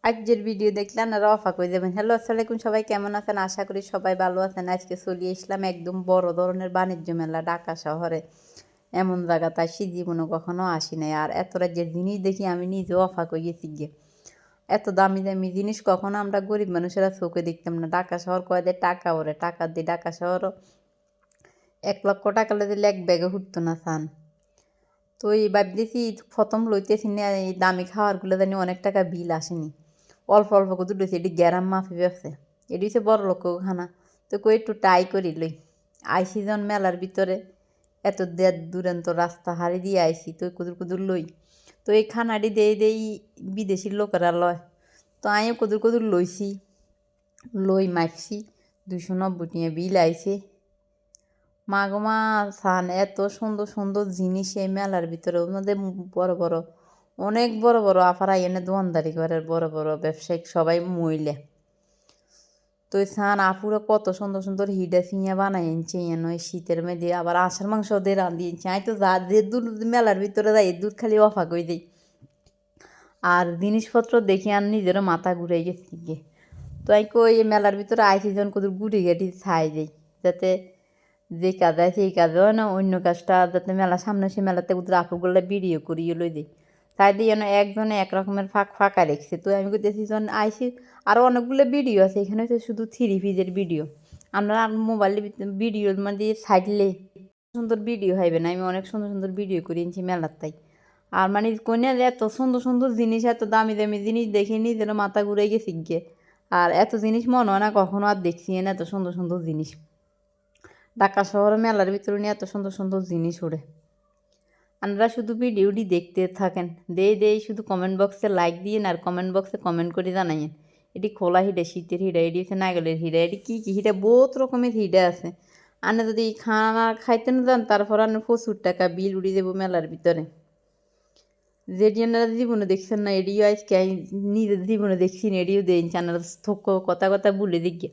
আজকের ভিডিও দেখলে আপনারা অবাক হয়ে যাবেন। হ্যালো আসসালামু আলাইকুম, সবাই কেমন আছেন? আশা করি সবাই ভালো আছেন। আজকে চলে আসলাম একদম বড় ধরনের বাণিজ্য মেলা ঢাকা শহরে। এমন জায়গা তাই সে জীবনে কখনো আসি নাই। আর এত রাজ্যের জিনিস দেখি আমি নিজেও অবাক হয়ে গেছি গিয়ে। এত দামি দামি জিনিস কখনো আমরা গরিব মানুষেরা চোখে দেখতাম না। ঢাকা শহর কয় দেয় টাকা ওরে, টাকা দিয়ে ঢাকা শহরও 1,00,000 টাকা দিলে এক ব্যাগে উঠতো না চান। তো এই ভাবতেছি প্রথম লইতেছি না, এই দামি খাবারগুলো জানি অনেক টাকা বিল আসেনি। অল্প অল্প করে দুটোছি, এটি গ্যারাম মাফি ব্যবসা, এটি হচ্ছে বড় লোক খানা। তো কই একটু ট্রাই করি লই। আইসি যখন মেলার ভিতরে এত দূরান্ত রাস্তা হারি দিয়ে আইসি, তো কুদুর কুদুর লই। তো এই খানাটি দেই বিদেশি লোকেরা লয়। তো আমিও কুদুর কুদুর লইছি, লই মাপছি 290 টাকা বিল আইছে। মা গো মা, সান এত সুন্দর সুন্দর জিনিস এই মেলার ভিতরে। ওর মধ্যে বড় বড় অনেক বড় বড় আফারা এনে দোকানদারি করে, বড় বড় ব্যবসায়িক সবাই মহিলা। তো সান আপুরা কত সুন্দর সুন্দর হিডা ফিঙা বানাই এনেছে এন ওই শীতের মধ্যে। আবার আষাঢ় মাংস দিয়ে রাঁধি এনেছে। আমি তো যা যে দুধ মেলার ভিতরে যাই দুধ খালি অফাক হয়ে যাই। আর জিনিসপত্র দেখি আর নিজেরও মাথা ঘুরে গেছে গিয়ে। তো আমি কই মেলার ভিতরে আইসি যখন কত গুটি গাটি ছাই যাই, যাতে যে কাজ হয় সেই কাজ হয় না, অন্য কাজটা যাতে মেলা সামনে সে মেলাতে ওদের আপুগুলো ভিডিও করিয়ে লই দিই। তাই দিয়ে যেন একজনে এক রকমের ফাঁকা রেখেছে। তো আমি দেখছি যখন আইসি আরও অনেকগুলো ভিডিও আছে, এখানে হচ্ছে শুধু 3 পিসের ভিডিও। আমরা মোবাইলে ভিডিওর মানে ছাড়লে সুন্দর ভিডিও হইবে না। আমি অনেক সুন্দর সুন্দর ভিডিও করে এনেছি মেলার তাই। আর মানে কোনে এত সুন্দর সুন্দর জিনিস, এত দামি দামি জিনিস দেখে নিজের মাথা ঘুরে গেছি গিয়ে। আর এত জিনিস মনে হয় না কখনো আর দেখছি না, এত সুন্দর সুন্দর জিনিস। ঢাকা শহরে মেলার ভিতরে নিয়ে এত সুন্দর সুন্দর জিনিস ওড়ে। আপনারা শুধু ভিডিওটি দেখতে থাকেন, দেই শুধু কমেন্ট বক্সে লাইক দিয়ে আর কমেন্ট বক্সে কমেন্ট করে জানাইন। এটি খোলা হিডা, শীতের হিডা, এটি হচ্ছে নাগলের হিডা, এটি কী হিডা, বহুত রকমের হিডা আছে। আপনি যদি খানা খাইতে না যান তারপর আপনি প্রচুর টাকা বিল উড়ে যাবো মেলার ভিতরে। যেটি আপনারা জীবনে দেখছেন না, এটিও আজকে নিজের জীবনে দেখছি না, এটিও দেন আপনারা কথা কথা বলে দেখি।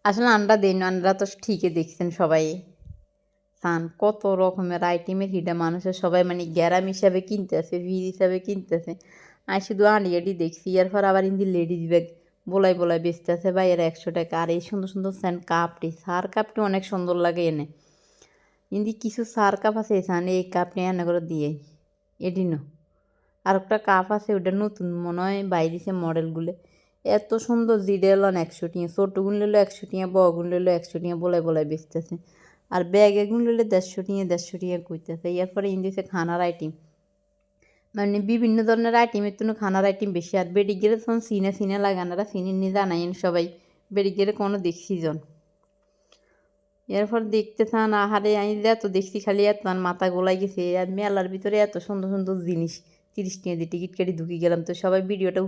আসলে আমরা দেন, আমরা তো ঠিকই দেখছেন সবাই। সান কত রকমের আইটেমের হিডা মানুষের সবাই মানে গ্যারাম হিসাবে কিনতেছে, ভিড় হিসাবে কিনতেছে। আমি শুধু আনিয়াটি দেখছি। এরপর আবার ইন্দি লেডিস ব্যাগ বলাই বেচতেছে ভাই, এরা 100 টাকা। আর এই সুন্দর সুন্দর স্যান কাপটি, সার কাপটি অনেক সুন্দর লাগে এনে। ইন্দি কিছু সার কাপ আছে এখানে, এই কাপটি এনে করে দিয়ে এটি ন। আর একটা কাপ আছে ওটা নতুন মনে হয় বাইরেছে মডেলগুলো। এত সুন্দর জিডেল 100 টাকা, ছোটো গুণ নিল 100 টাকা, বড় গুণ নিল 100 টাকা, বলাই বেচতেছে। আর ব্যাগ এগুলো নিলে 150 টাকা কইতেছে। এরপরে ইন্দিছে খানার আইটেম, মানে বিভিন্ন ধরনের আইটেমের জন্য খানার আইটেম বেশি। আর বেডিগেরে তখন সিনে লাগানারা সিনে নিয়ে জানাইন সবাই, বেডিগেরে কোনো দেখছি জন। এরপর দেখতে থান আহারে, আমি এত দেখছি খালি এত মাথা গোলাই গেছে। আর মেলার ভিতরে এত সুন্দর সুন্দর জিনিস, 30 টাকা দিয়ে টিকিট কেটে ঢুকে গেলাম। তো সবাই ভিডিওটা